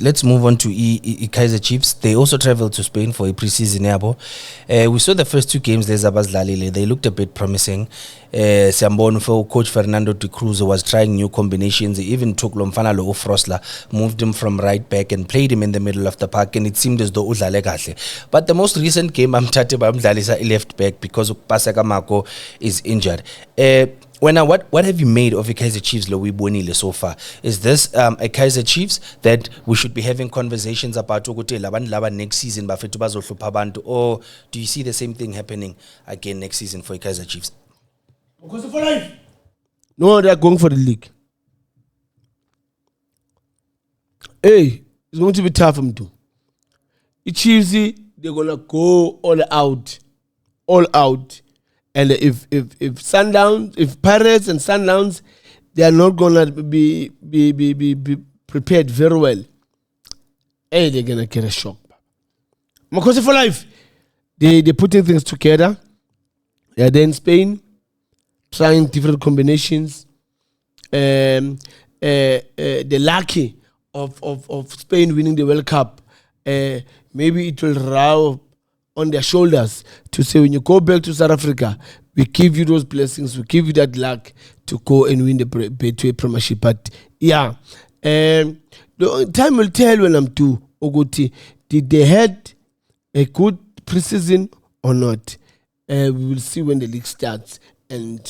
let's move on to Kaizer Chiefs. They also traveled to Spain for a preseason yabo. We saw the first 2 games. There's Abazlalile. They looked a bit promising. Siambon for coach Fernando de Cruz was trying new combinations. He even took Lomfana Lo Frosla, moved him from right back and played him in the middle of the park, and it seemed as though udlale kahle. But the most recent game, Amtate Bamdlalisa left back because Paseka Mako is injured. What have you made of the Kaizer Chiefs, Louis Bonile, so far? Is this a Kaizer Chiefs that we should be having conversations about next season, or do you see the same thing happening again next season for Kaizer Chiefs? No, they're going for the league. Hey, it's going to be tough for them too. The Chiefs, they're going to go all out. And if Sundowns, if Pirates and Sundowns, they are not gonna be prepared very well, they're gonna get a shock. Makosi for life. They're putting things together. They're there in Spain, trying different combinations. The lucky of Spain winning the World Cup, maybe it will row on their shoulders to say, when you go back to South Africa, we give you those blessings, we give you that luck to go and win the Betway Premiership. But yeah, the time will tell when I'm to Ogoti, did they had a good preseason or not? We will see when the league starts and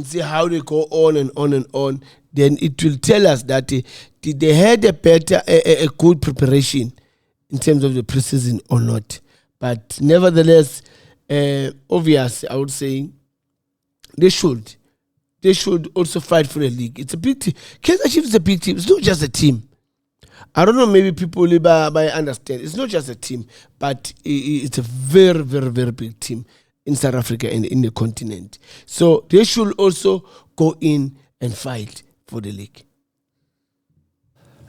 see how they go on and on and on. Then it will tell us that did they had a good preparation in terms of the preseason or not. But nevertheless, obviously, I would say they should also fight for the league. It's a big team. Kaizer Chiefs is a big team. It's not just a team. I don't know, maybe people by understand. It's not just a team, but it's a very, very, very big team in South Africa and in the continent. So they should also go in and fight for the league.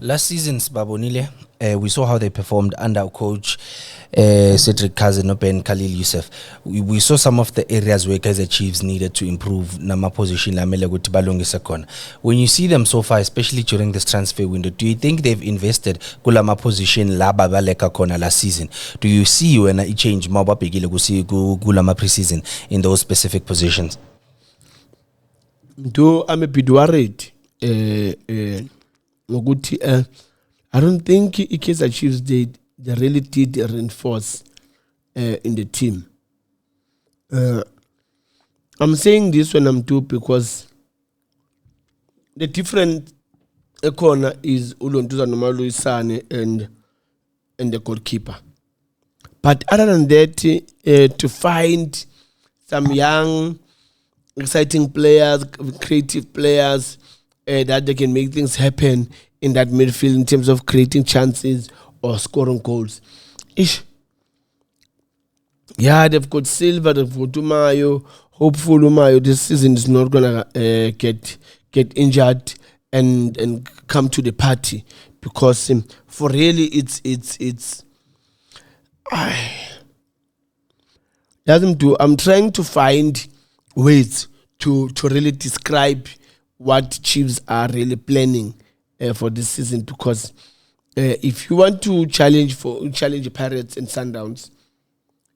Last season's Babonile, we saw how they performed under coach Cedric Kazenope and Khalil Youssef. We saw some of the areas where Kaizer Chiefs needed to improve. Nama position when you see them so far, especially during this transfer window, do you think they've invested kulama position la babaleka kona last season? Do you see when a change kulama preseason in those specific positions? Do I'm a bit worried. I don't think Kaizer Chiefs they really did reinforce in the team. I'm saying this when I'm too because the different corner is Ulontuza Nomalu Sane and the goalkeeper. But other than that, to find some young, exciting players, creative players, that they can make things happen in that midfield in terms of creating chances or scoring goals. Yeah, they've got Silva, they've got Umayo. Hopefully Umayo this season is not gonna get injured and come to the party because for really it's I'm trying to find ways to really describe what Chiefs are really planning for this season because if you want to challenge Pirates and Sundowns,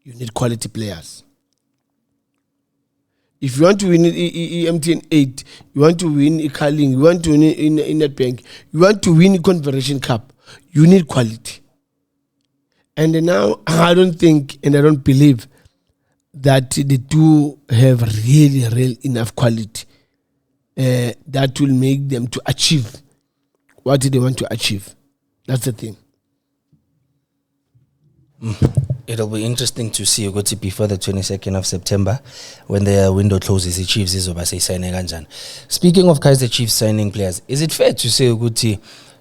you need quality players. If you want to win MTN 8, you want to win Carling, you want to win in Nedbank, you want to win Confederation Cup, you need quality. And now I don't think and I don't believe that they do have really enough quality that will make them to achieve what they want to achieve. That's the thing. It'll be interesting to see Ugoти before the 22nd of September when the window closes. The Chiefs is over say signing Ganjan. Speaking of Kaizer Chiefs signing players, is it fair to say Ugoti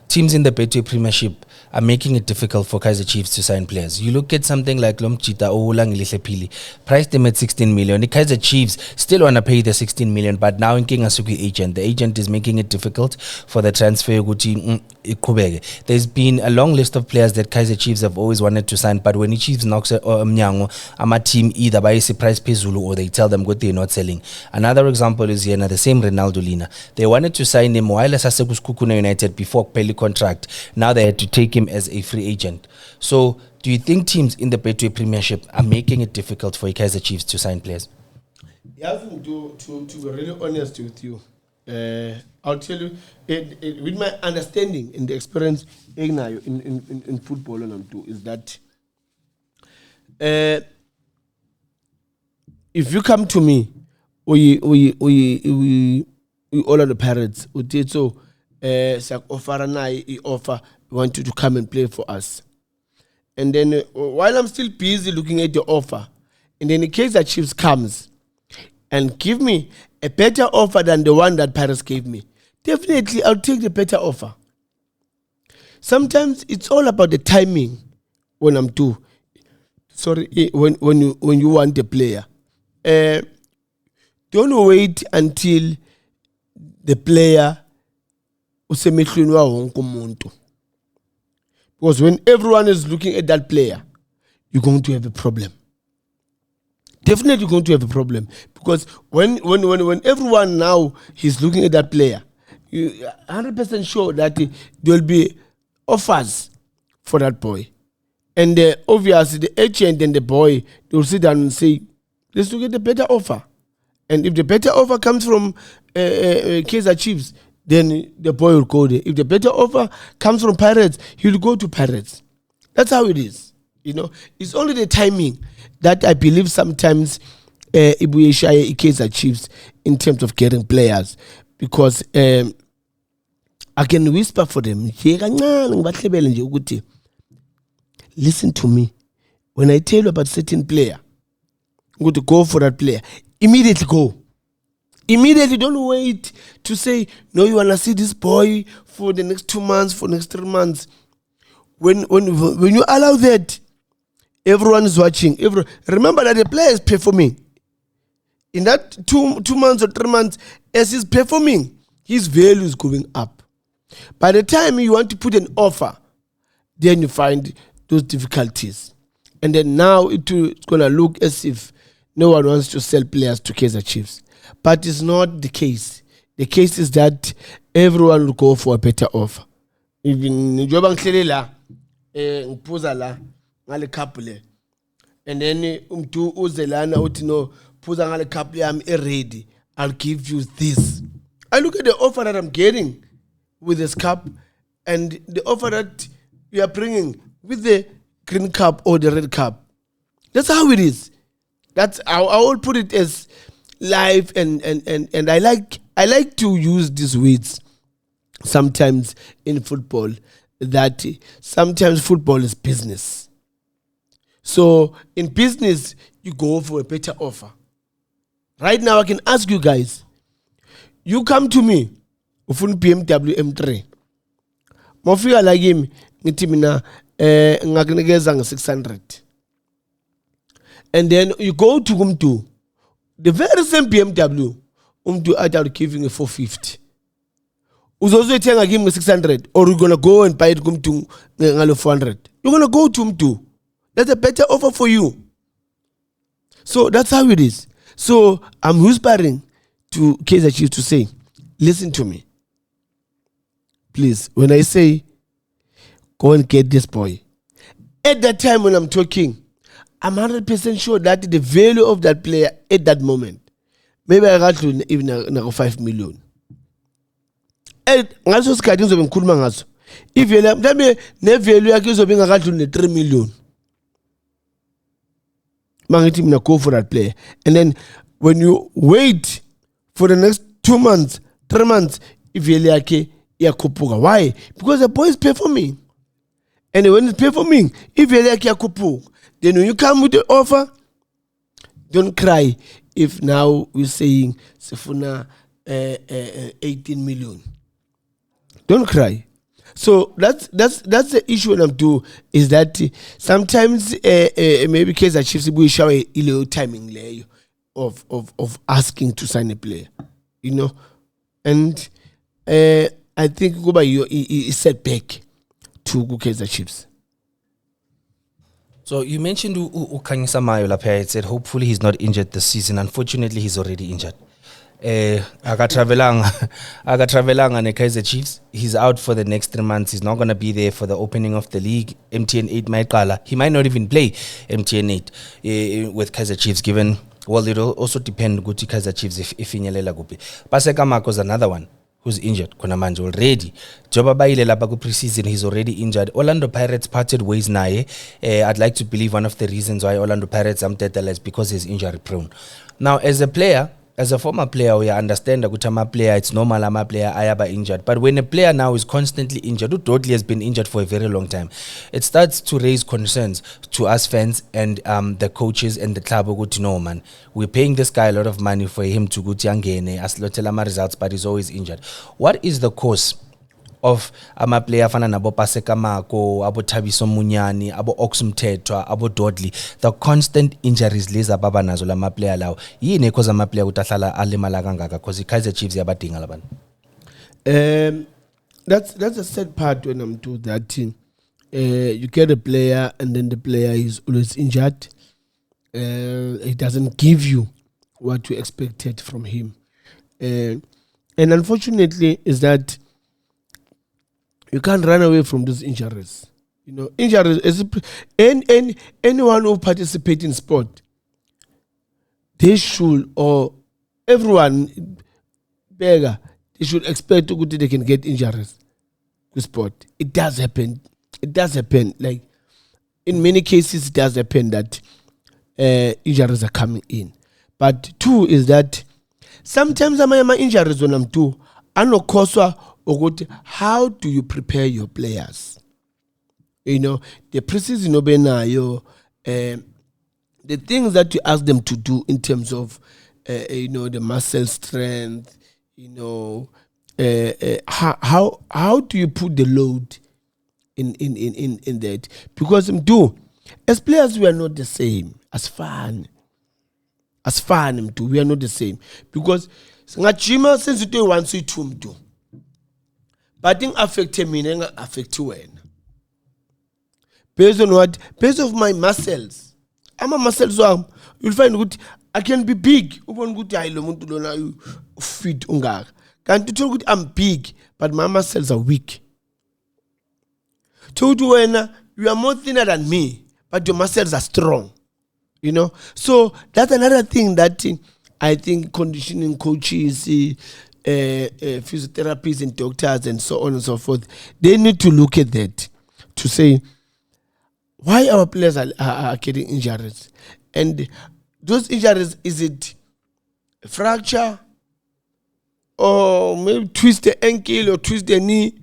teams in the Betway Premiership are making it difficult for Kaizer Chiefs to sign players? You look at something like Lomchita or Ulangile, priced them at 16 million. The Kaizer Chiefs still want to pay the 16 million, but now in King Asuki agent, the agent is making it difficult for the transfer. There's been a long list of players that Kaizer Chiefs have always wanted to sign, but when the Chiefs knocks Mnyango, a team either buy a price pay Zulu or they tell them what they're not selling. Another example is here, the same Ronaldo Lina. They wanted to sign him while Sasekus Kukuna United before Peli contract. Now they had to take him as a free agent. So do you think teams in the Betway Premiership are making it difficult for Kaizer Chiefs to sign players? Yeah, to be really honest with you, I'll tell you, with my understanding and the experience in football is that if you come to me, we all are the Pirates, we did so, offer, we want you to come and play for us. And then while I'm still busy looking at the offer, and then in case that Chiefs comes and give me a better offer than the one that Pirates gave me, definitely I'll take the better offer. Sometimes it's all about the timing when I'm due. Sorry, when you want a player. Don't wait until the player usemehlweni wa wonke umuntu. Because when everyone is looking at that player, you're going to have a problem. Definitely going to have a problem. Because when everyone now is looking at that player, you're 100% sure that there will be offers for that boy. And obviously the agent and the boy, they will sit down and say, let's look at the better offer. And if the better offer comes from Kaizer Chiefs, then the boy will go there. If the better offer comes from Pirates, he'll go to Pirates. That's how it is. You know, it's only the timing that I believe sometimes Ibuye Shaye Kaizer Chiefs in terms of getting players, because I can whisper for them. Listen to me. When I tell you about certain player, I'm going to go for that player. Immediately go. Immediately, don't wait to say, no, you want to see this boy for the next 2 months, for the next 3 months. When you allow that, everyone is watching. Remember that the player is performing. In that 2 months or 3 months, as he's performing, his value is going up. By the time you want to put an offer, then you find those difficulties. And then now it's going to look as if no one wants to sell players to Kaizer Chiefs. But it's not the case. The case is that everyone will go for a better offer. Even njoba ngihlele la ngiphuza la ngale cup le, and then umntu uzelana uthi no phuza ngale cup yami ready, I'll give you this. I look at the offer that I'm getting with this cup and the offer that we are bringing with the green cup or the red cup. That's how it is. That's how I will put it as live, and I like to use these words sometimes in football, that sometimes football is business. So in business, you go for a better offer. Right now, I can ask you guys, you come to me, ufuna BMW M3. Mofika la kimi ngithi mina ngakunikeza nge600. And then you go to kumntu, the very same BMW, I'll give you a 450. Uzozoyithenga kimi nge600, or you're gonna go and buy it kumntu ngalo 400. You're gonna go to mntu. That's a better offer for you. So that's how it is. So I'm whispering to Kaizer Chiefs to say, listen to me. Please, when I say, go and get this boy, at that time when I'm talking, I'm 100% sure that the value of that player at that moment, maybe I got to even 5 million. And ngaso sikhathi ngizobe ngikhuluma ngaso, ivele mhlambe nevalue yakhe izobe ngakadluli ne3 million. Mangithi mina go for that player. And then when you wait for the next 2 months, 3 months, ivele yakhe iyakhuphuka. Why? Because the boy is performing. And when he's performing, ivele yakhe iyakhuphuka. Then when you come with the offer, don't cry if now we're saying sifuna 18 million. Don't cry. So that's the issue when I'm doing, is that sometimes maybe Kaizer Chiefs will show a little timing layer of asking to sign a player, you know, and I think go by your setback to Kaizer Chiefs. So you mentioned Khanyisa Mayo lapha. It said hopefully he's not injured this season. Unfortunately, he's already injured. akatravelanga ne-Kaizer Chiefs. He's out for the next 3 months. He's not going to be there for the opening of the league. MTN 8 Maikala. He might not even play MTN 8 with Kaizer Chiefs, given, well, it'll also depend Guti Kaizer Chiefs if Inyalela Gupi. Paseka Marco's another one who's injured. Konamanje already. Joba Baile Labaku preseason, he's already injured. Orlando Pirates parted ways nae. I'd like to believe one of the reasons why Orlando Pirates amtetela is because he's injury prone. Now, as a player, as a former player, we understand that a player, it's normal a player ayaba injured. But when a player now is constantly injured, Dudley has been injured for a very long time, it starts to raise concerns to us fans and the coaches and the club. No, man, we're paying this guy a lot of money for him to go to Yangene as Lotelama results, but he's always injured. What is the cause of player fana nabo Paseka Marco, abo Thabiso Munyani, abo Oxumthethwa, abo Dudley, the constant injuries leza baba nazo la player lawo yini cause player utahlala alimala kangaka cause iKaizer Chiefs yabadinga labantu? That's a sad part when I'm told that you get a player and then the player is always injured. It doesn't give you what you expected from him, and unfortunately is that you can't run away from those injuries. You know, injuries is anyone who participates in sport, they should, or everyone beggar, they should expect to go they can get injuries to sport. It does happen. It does happen. Like in many cases, it does happen that injuries are coming in. But two is that sometimes my injuries when I'm two, I know cause. How do you prepare your players? You know, the preseason the things that you ask them to do in terms of the muscle strength, how do you put the load in that? Because as players we are not the same. As fan we are not the same. Because ngajima since you do one two but thing affect me, affect you. Based on what? Based on my muscles. I'm a muscles. You'll find good. I can be big. You fit ungar. Can't you tell good? I'm big, but my muscles are weak. Told you you are more thinner than me, but your muscles are strong. You know. So that's another thing that I think conditioning coaches. Physiotherapists and doctors and so on and so forth, they need to look at that to say why our players are getting injuries, and those injuries, is it a fracture or maybe twist the ankle or twist the knee?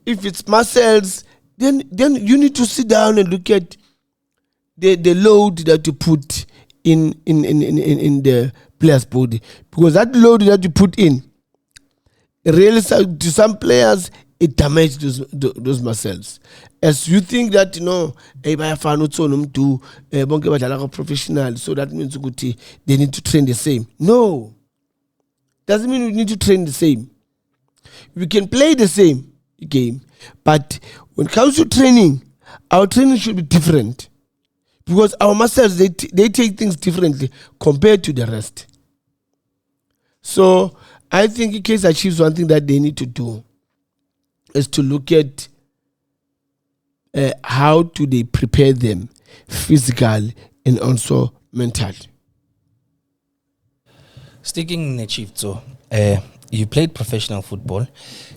If it's muscles, then you need to sit down and look at the load that you put in the player's body, because that load that you put in really to some players it damages those muscles. As you think that professional, so that means they need to train the same. No, doesn't mean we need to train the same. We can play the same game, but when it comes to training, our training should be different, because our muscles they take things differently compared to the rest. So I think Kaizer Chiefs, one thing that they need to do is to look at how do they prepare them physically and also mentally. Sticking in the Chiefs, so you played professional football,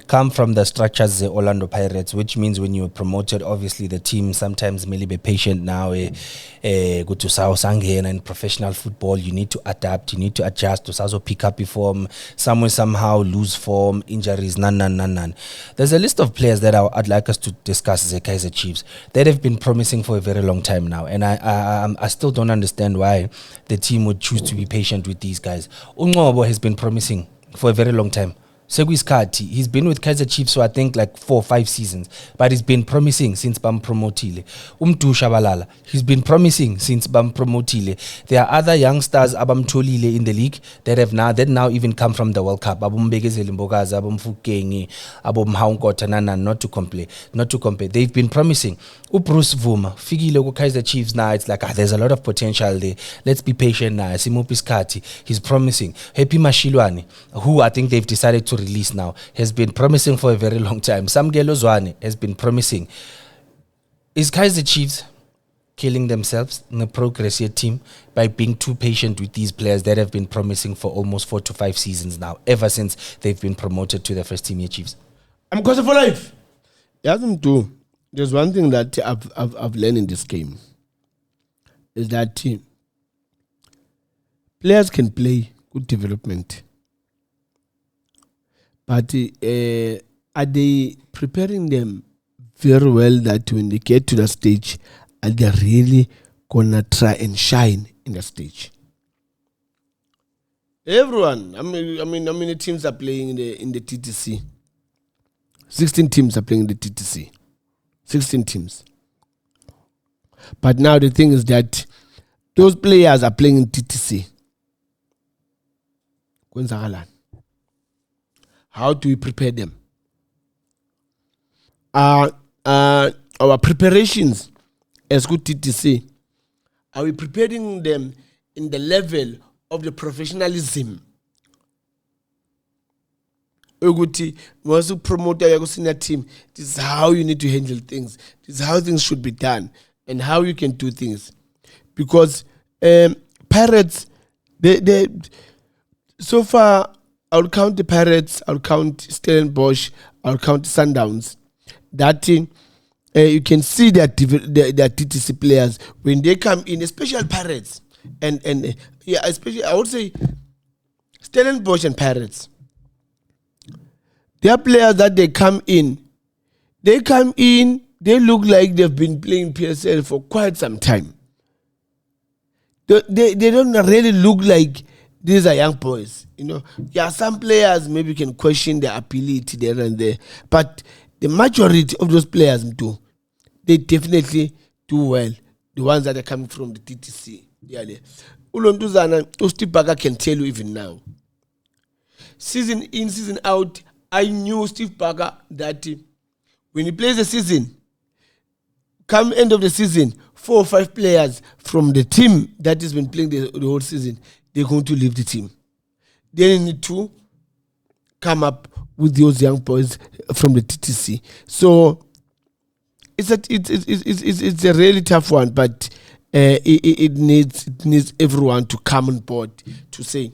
come from the structures the Orlando Pirates, which means when you were promoted, obviously the team sometimes may be patient now. Go to South Sanghen and professional football, you need to adapt, you need to adjust to also pick up your form, somehow lose form, injuries, none. There's a list of players that I'd like us to discuss as the Kaizer Chiefs that have been promising for a very long time now, and I still don't understand why the team would choose to be patient with these guys. Unqobo has been promising for a very long time. Seguiskati, he's been with Kaizer Chiefs for I think like 4 or 5 seasons, but he's been promising since Bam Promotile. Shabalala, he's been promising since Bam Promotile. There are other youngsters Abam Tolile in the league that now even come from the World Cup. Abum Begezeli Mbogaza, Abum Fukengi, Abum Haunkotanana, not to compare. They've been promising. Bruce Vuma, Figile go Kaizer Chiefs now, it's like there's a lot of potential there. Let's be patient now. Simupiskati, he's promising. Happy Mashilwani, who I think they've decided to release now, has been promising for a very long time. Samgelo Zwane has been promising. Is Kaizer Chiefs killing themselves in the progressive team by being too patient with these players that have been promising for almost 4 to 5 seasons now, ever since they've been promoted to the first team year Chiefs? I'm Kosa for life. Yes, I'm too. There's one thing that I've learned in this game is that players can play good development. But are they preparing them very well that when they get to the stage, are they really gonna try and shine in the stage? Everyone, I mean, how many teams are playing in the TTC? 16 teams are playing in the TTC. 16 teams. But now the thing is that those players are playing in TTC. How do we prepare them? Our preparations as good TTC, are we preparing them in the level of the professionalism? Uguti, once you promote your senior team, this is how you need to handle things. This is how things should be done and how you can do things. Because Pirates, they so far, I'll count the Pirates, I'll count Stellenbosch, I'll count Sundowns. That you can see that their TTC players, when they come in, especially Pirates, and especially, I would say, Stellenbosch and Pirates. They are players that they come in, they look like they've been playing PSL for quite some time. They don't really look like these are young boys. Some players maybe can question their ability there and there, but the majority of those players do. They definitely do well. The ones that are coming from the TTC. Steve Barker can tell you even now. Season in, season out, I knew Steve Barker that when he plays the season, come end of the season, 4 or 5 players from the team that has been playing the whole season, they're going to leave the team. They need to come up with those young boys from the TTC. So it's a really tough one, but it needs everyone to come on board to say,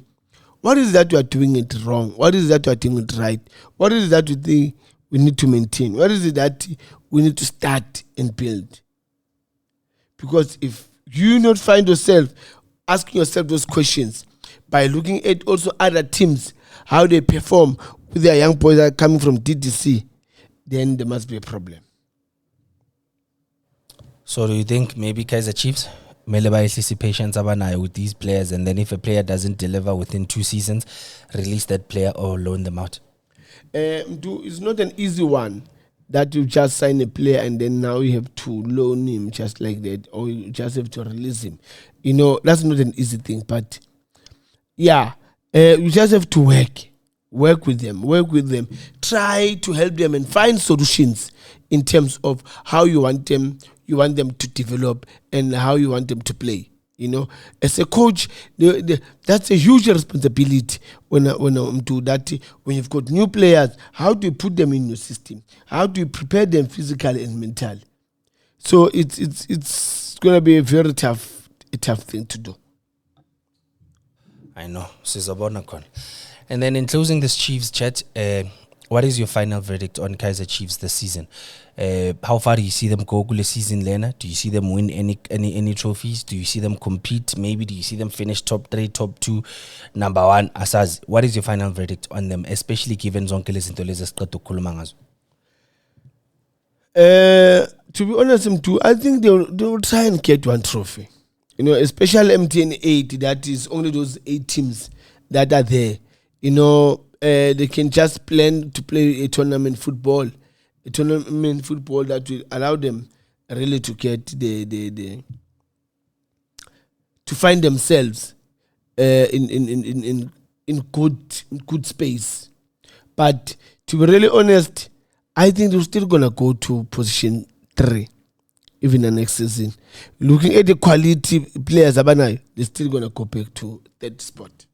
what is that you are doing it wrong? What is that you are doing it right? What is that you think we need to maintain? What is it that we need to start and build? Because if you not find yourself asking yourself those questions by looking at also other teams, how they perform with their young boys that are coming from TTC, then there must be a problem. So do you think maybe Kaizer Chiefs see patience with these players, and then if a player doesn't deliver within 2 seasons, release that player or loan them out? It's not an easy one that you just sign a player and then now you have to loan him just like that, or you just have to release him. That's not an easy thing, but yeah, you just have to work with them, try to help them and find solutions in terms of how you want them to develop and how you want them to play. As a coach, that's a huge responsibility when you've got new players. How do you put them in your system? How do you prepare them physically and mentally? So it's going to be a very tough thing to do. I know. And then in closing this Chiefs chat, what is your final verdict on Kaizer Chiefs this season? How far do you see them go this season, Lena? Do you see them win any trophies? Do you see them compete? Maybe do you see them finish top 3, top 2, number 1? Asaz, what is your final verdict on them, especially given zonke lezinto lezi siqeda ukukhuluma ngazo? To be honest, I think they will try and get one trophy. Especially MTN 8, that is only those 8 teams that are there. they can just plan to play a tournament football that will allow them really to get the to find themselves in good space. But to be really honest, I think they're still gonna go to position 3 even the next season. Looking at the quality players, they're still gonna go back to that spot.